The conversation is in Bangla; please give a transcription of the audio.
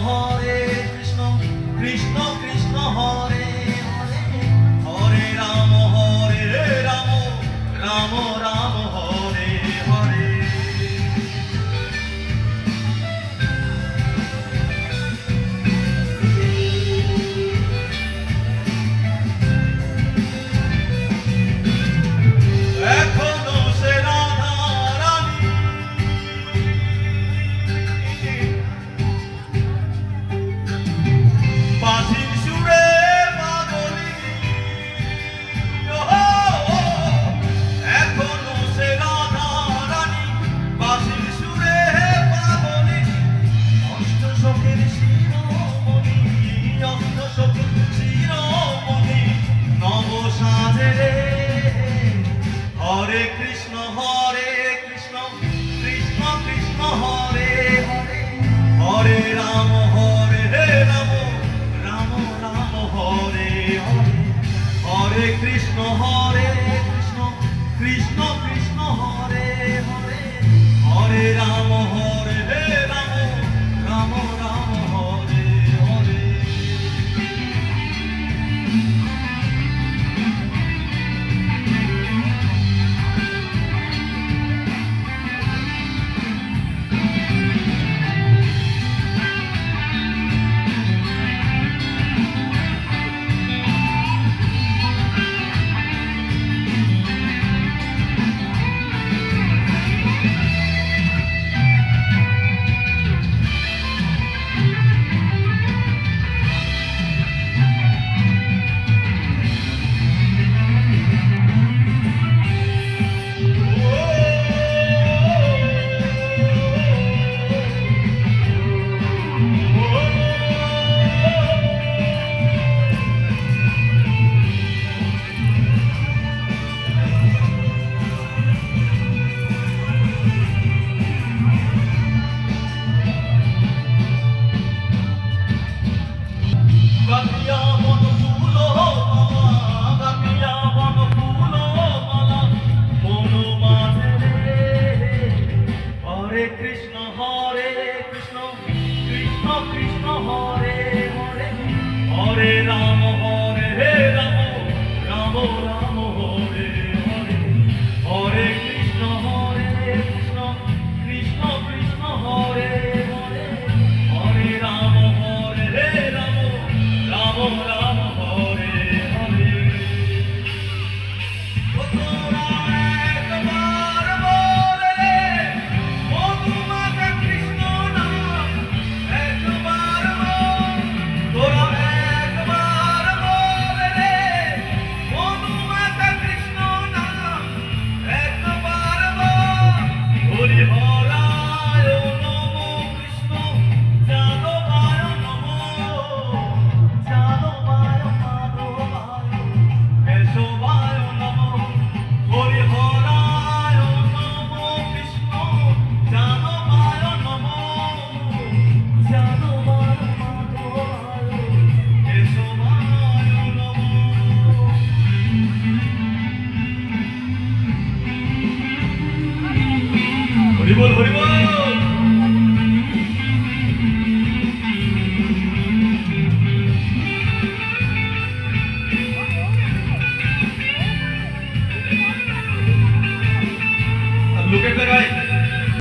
হরে কৃষ্ণ কৃষ্ণ কৃষ্ণ হরে হরে হরে রাম রাম রাম হরে হরে। এখনো সে রাধা রানী বাঁশির সুরে পাগলিনী, এখনো সে রাধা রানী বাঁশির সুরে পাগলিনী। অষ্টশোকের শিরোমণি, অষ্টশোকের শিরোমণি নব সাজে রে। হরে কৃষ্ণ কৃষ্ণ কৃষ্ণ হরে হরে হরে রাম রাম রাম হরে হরে হরে কৃষ্ণ কৃষ্ণ কৃষ্ণ কৃষ্ণ হরে হরে হরে রাম রাম রাম হরে হরে। কৃষ্ণ কৃষ্ণ কৃষ্ণ হরে হরে হরে রাম রাম রাম হরে হরে হরে কৃষ্ণ কৃষ্ণ কৃষ্ণ হরে হরে হরে রাম রাম রাম হরে হরে। হরি বল হরি বল।